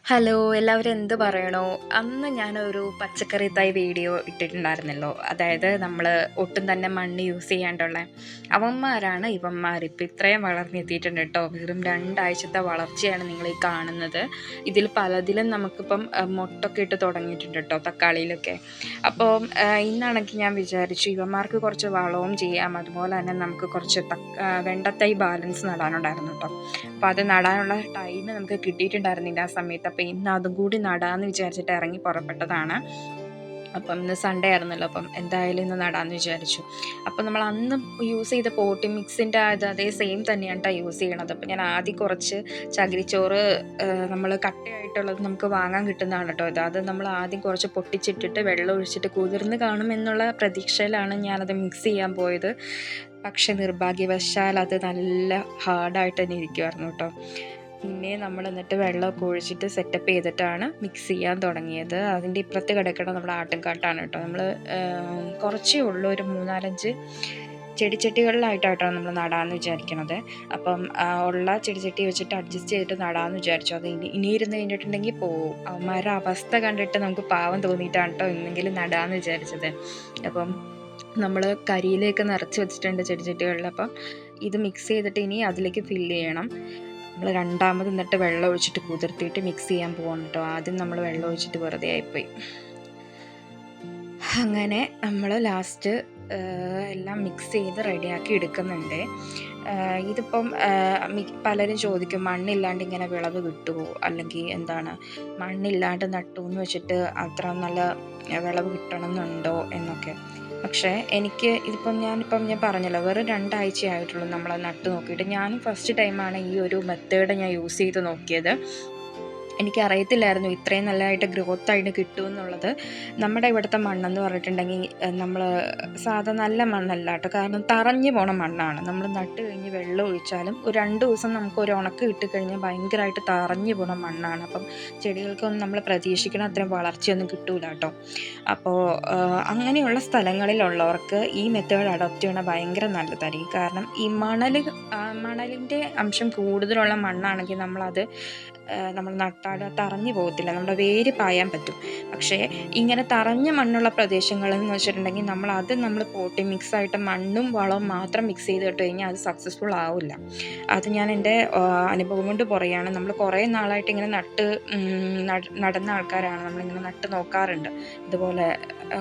Hello, എല്ലാവരും എന്ത് പറയണോ? അന്ന് ഞാനൊരു പച്ചക്കറി തൈ വീഡിയോ ഇട്ടിട്ടുണ്ടായിരുന്നല്ലോ. അതായത് നമ്മൾ ഒട്ടും തന്നെ മണ്ണ് യൂസ് ചെയ്യാണ്ടുള്ള അവന്മാരാണ് ഇവന്മാർ. ഇപ്പം ഇത്രയും വളർന്നെത്തിയിട്ടുണ്ട് കേട്ടോ. വെറും 2 ആഴ്ചത്തെ വളർച്ചയാണ് നിങ്ങൾ ഈ കാണുന്നത്. ഇതിൽ പലതിലും നമുക്കിപ്പം മൊട്ടൊക്കെ ഇട്ട് തുടങ്ങിയിട്ടുണ്ട് കേട്ടോ, തക്കാളിയിലൊക്കെ. അപ്പോൾ ഇന്നാണെങ്കിൽ ഞാൻ വിചാരിച്ചു ഇവന്മാർക്ക് കുറച്ച് വളവും ചെയ്യാം, അതുപോലെ തന്നെ നമുക്ക് കുറച്ച് വെണ്ടത്തൈ ബാലൻസ് നടാനുണ്ടായിരുന്നു കേട്ടോ. അപ്പോൾ അത് നടാനുള്ള ടൈം നമുക്ക് കിട്ടിയിട്ടുണ്ടായിരുന്നില്ല ആ സമയത്ത്. അപ്പോൾ ഇന്ന് അതും കൂടി നടാമെന്ന് വിചാരിച്ചിട്ട് ഇറങ്ങി പുറപ്പെട്ടതാണ്. അപ്പം ഇന്ന് സൺഡേ ആയിരുന്നല്ലോ, അപ്പം എന്തായാലും ഇന്ന് നടാമെന്ന് വിചാരിച്ചു. അപ്പം നമ്മൾ അന്ന് യൂസ് ചെയ്ത പോട്ടി മിക്സിൻ്റെ അതേ സെയിം തന്നെയാണ് കേട്ടോ യൂസ് ചെയ്യണത്. അപ്പം ഞാൻ ആദ്യം കുറച്ച് ചകിരിച്ചോറ് നമ്മൾ കട്ടയായിട്ടുള്ളത് നമുക്ക് വാങ്ങാൻ കിട്ടുന്നതാണ് കേട്ടോ. അത് നമ്മൾ ആദ്യം കുറച്ച് പൊട്ടിച്ചിട്ടിട്ട് വെള്ളം ഒഴിച്ചിട്ട് കുതിർന്ന് കാണുമെന്നുള്ള പ്രതീക്ഷയിലാണ് ഞാനത് മിക്സ് ചെയ്യാൻ പോയത്. പക്ഷെ നിർഭാഗ്യവശാൽ അത് നല്ല ഹാർഡായിട്ട് തന്നെ ഇരിക്കുമായിരുന്നു കേട്ടോ. പിന്നെ നമ്മൾ എന്നിട്ട് വെള്ളമൊക്കെ ഒഴിച്ചിട്ട് സെറ്റപ്പ് ചെയ്തിട്ടാണ് മിക്സ് ചെയ്യാൻ തുടങ്ങിയത്. അതിൻ്റെ ഇപ്പുറത്ത് കിടക്കണം നമ്മുടെ ആട്ടുംകാട്ടാണ് കേട്ടോ. നമ്മൾ കുറച്ചേ ഉള്ളൂ, ഒരു 3-4 ചെടിച്ചട്ടികളിലായിട്ടാണ് നമ്മൾ നടാമെന്ന് വിചാരിക്കണത്. അപ്പം ഉള്ള ചെടിച്ചട്ടി വെച്ചിട്ട് അഡ്ജസ്റ്റ് ചെയ്തിട്ട് നടാമെന്ന് വിചാരിച്ചു. അത് ഇനി ഇരുന്ന് കഴിഞ്ഞിട്ടുണ്ടെങ്കിൽ പോവും. അവന്മാരുടെ അവസ്ഥ കണ്ടിട്ട് നമുക്ക് പാവം തോന്നിയിട്ടാണ് കേട്ടോ ഇന്നെങ്കിലും നടാമെന്ന് വിചാരിച്ചത്. അപ്പം നമ്മൾ കരിയിലേക്ക് നിറച്ച് വെച്ചിട്ടുണ്ട് ചെടിച്ചട്ടികളിൽ. അപ്പം ഇത് മിക്സ് ചെയ്തിട്ട് ഇനി അതിലേക്ക് ഫില്ല് ചെയ്യണം. നമ്മൾ രണ്ടാമത് എന്നിട്ട് വെള്ളം ഒഴിച്ചിട്ട് കുതിർത്തിയിട്ട് മിക്സ് ചെയ്യാൻ പോകണം കേട്ടോ. ആദ്യം നമ്മൾ വെള്ളം ഒഴിച്ചിട്ട് വെറുതെ ആയിപ്പോയി. അങ്ങനെ നമ്മൾ ലാസ്റ്റ് എല്ലാം മിക്സ് ചെയ്ത് റെഡിയാക്കി എടുക്കുന്നുണ്ട്. ഇതിപ്പം പലരും ചോദിക്കും, മണ്ണില്ലാണ്ട് ഇങ്ങനെ വിളവ് കിട്ടുമോ, അല്ലെങ്കിൽ എന്താണ് മണ്ണില്ലാണ്ട് നട്ടു എന്ന് വെച്ചിട്ട് അത്ര നല്ല വിളവ് കിട്ടണമെന്നുണ്ടോ എന്നൊക്കെ. പക്ഷേ എനിക്ക് ഞാൻ പറഞ്ഞല്ലോ, വെറും 2 ആഴ്ചയായിട്ടുള്ളൂ നമ്മൾ നട്ട് നോക്കിയിട്ട്. ഞാനും ഫസ്റ്റ് ടൈമാണ് ഈ ഒരു മെത്തേഡ് ഞാൻ യൂസ് ചെയ്ത് നോക്കിയത്. എനിക്കറിയത്തില്ലായിരുന്നു ഇത്രയും നല്ലതായിട്ട് ഗ്രോത്തായിട്ട് കിട്ടുമെന്നുള്ളത്. നമ്മുടെ ഇവിടുത്തെ മണ്ണെന്ന് പറഞ്ഞിട്ടുണ്ടെങ്കിൽ നമ്മൾ സാധാ നല്ല മണ്ണല്ല കേട്ടോ. കാരണം തറഞ്ഞു പോണ മണ്ണാണ്. നമ്മൾ നട്ട് കഴിഞ്ഞ് വെള്ളം ഒഴിച്ചാലും ഒരു 2 ദിവസം നമുക്ക് ഒരു ഉണക്ക് കിട്ടിക്കഴിഞ്ഞാൽ ഭയങ്കരമായിട്ട് തറഞ്ഞു പോണ മണ്ണാണ്. അപ്പം ചെടികൾക്കൊന്നും നമ്മൾ പ്രതീക്ഷിക്കുന്ന അത്രയും വളർച്ചയൊന്നും കിട്ടൂല കേട്ടോ. അപ്പോൾ അങ്ങനെയുള്ള സ്ഥലങ്ങളിലുള്ളവർക്ക് ഈ മെത്തേഡ് അഡോപ്റ്റ് ചെയ്യണത് ഭയങ്കര നല്ലതായിരിക്കും. കാരണം ഈ മണലിൻ്റെ അംശം കൂടുതലുള്ള മണ്ണാണെങ്കിൽ നമ്മൾ നട്ടാൽ തറഞ്ഞു പോകത്തില്ല, നമ്മുടെ വേര് പായാൻ പറ്റും. പക്ഷേ ഇങ്ങനെ തറഞ്ഞ മണ്ണുള്ള പ്രദേശങ്ങളെന്ന് വെച്ചിട്ടുണ്ടെങ്കിൽ നമ്മൾ പോട്ടി മിക്സായിട്ട് മണ്ണും വളവും മാത്രം മിക്സ് ചെയ്ത് ഇട്ട് കഴിഞ്ഞാൽ അത് സക്സസ്ഫുൾ ആവില്ല. അത് ഞാൻ എൻ്റെ അനുഭവം കൊണ്ട് പറയുകയാണ്. നമ്മൾ കുറേ നാളായിട്ട് ഇങ്ങനെ നടന്ന ആൾക്കാരാണ്. നമ്മളിങ്ങനെ നട്ട് നോക്കാറുണ്ട്, ഇതുപോലെ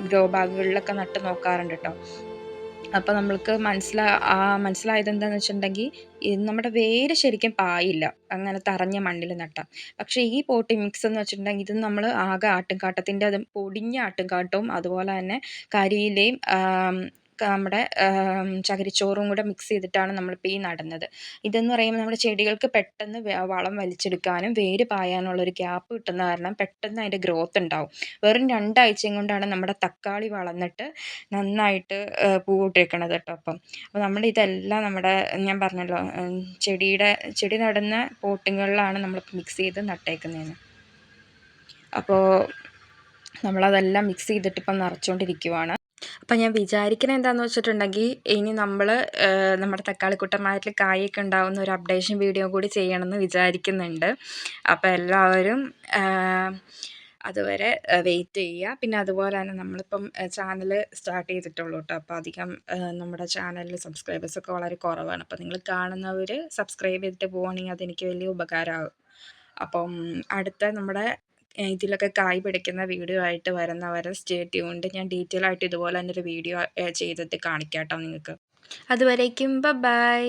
ഗ്രോ ബാഗുകളിലൊക്കെ നട്ട് നോക്കാറുണ്ട് കേട്ടോ. അപ്പോൾ നമ്മൾക്ക് മനസ്സിലായത് എന്താണെന്ന് വെച്ചിട്ടുണ്ടെങ്കിൽ നമ്മുടെ വേര് ശരിക്കും പായില്ല അങ്ങനെ തറഞ്ഞ മണ്ണിൽ നട്ടാൽ. പക്ഷേ ഈ പോട്ടി മിക്സ് എന്ന് വെച്ചിട്ടുണ്ടെങ്കിൽ ഇത് നമ്മൾ ആകെ ആട്ടുംകാട്ടത്തിൻ്റെ അത് പൊടിഞ്ഞ ആട്ടുംകാട്ടവും അതുപോലെ തന്നെ കരിയിലയും നമ്മുടെ ചകിരിച്ചോറും കൂടെ മിക്സ് ചെയ്തിട്ടാണ് നമ്മളിപ്പോൾ ഈ നടുന്നത്. ഇതെന്ന് പറയുമ്പോൾ നമ്മുടെ ചെടികൾക്ക് പെട്ടെന്ന് വളം വലിച്ചെടുക്കാനും വേര് പായാനുള്ളൊരു ഗ്യാപ്പ് കിട്ടുന്ന കാരണം പെട്ടെന്ന് അതിൻ്റെ ഗ്രോത്ത് ഉണ്ടാവും. വെറും 2 ആഴ്ചയും കൊണ്ടാണ് നമ്മുടെ തക്കാളി വളർന്നിട്ട് നന്നായിട്ട് പൂവിട്ടേക്കണത് കേട്ടോ. അപ്പോൾ നമ്മളിതെല്ലാം ഞാൻ പറഞ്ഞല്ലോ, ചെടി നടുന്ന പോട്ടിങ്ങുകളിലാണ് നമ്മളിപ്പോൾ മിക്സ് ചെയ്ത് നട്ടേക്കുന്നതെന്ന്. അപ്പോൾ നമ്മളതെല്ലാം മിക്സ് ചെയ്തിട്ട് ഇപ്പം നിറച്ചുകൊണ്ടിരിക്കുവാണ്. അപ്പം ഞാൻ വിചാരിക്കുന്നത് എന്താണെന്ന് വെച്ചിട്ടുണ്ടെങ്കിൽ ഇനി നമ്മുടെ തക്കാളിക്കുട്ടന്മാരിൽ കായൊക്കെ ഉണ്ടാകുന്ന ഒരു അപ്ഡേഷൻ വീഡിയോ കൂടി ചെയ്യണമെന്ന് വിചാരിക്കുന്നുണ്ട്. അപ്പോൾ എല്ലാവരും അതുവരെ വെയിറ്റ് ചെയ്യുക. പിന്നെ അതുപോലെ തന്നെ നമ്മളിപ്പം ചാനൽ സ്റ്റാർട്ട് ചെയ്തിട്ടുള്ളൂ കേട്ടോ. അപ്പോൾ അധികം നമ്മുടെ ചാനലിൽ സബ്സ്ക്രൈബേഴ്സൊക്കെ വളരെ കുറവാണ്. അപ്പോൾ നിങ്ങൾ കാണുന്നവർ സബ്സ്ക്രൈബ് ചെയ്തിട്ട് പോവുകയാണെങ്കിൽ അതെനിക്ക് വലിയ ഉപകാരമാകും. അപ്പം അടുത്ത നമ്മുടെ ഇതിലൊക്കെ കായ് പിടിക്കുന്ന വീഡിയോ ആയിട്ട് വരുന്നവരെ സ്റ്റേ ട്യൂൺഡ്. ഞാൻ ഡീറ്റെയിൽ ആയിട്ട് ഇതുപോലെ തന്നെ ഒരു വീഡിയോ ചെയ്തിട്ട് കാണിക്കാം കേട്ടോ നിങ്ങൾക്ക്. അതുവരേക്കും ബൈ.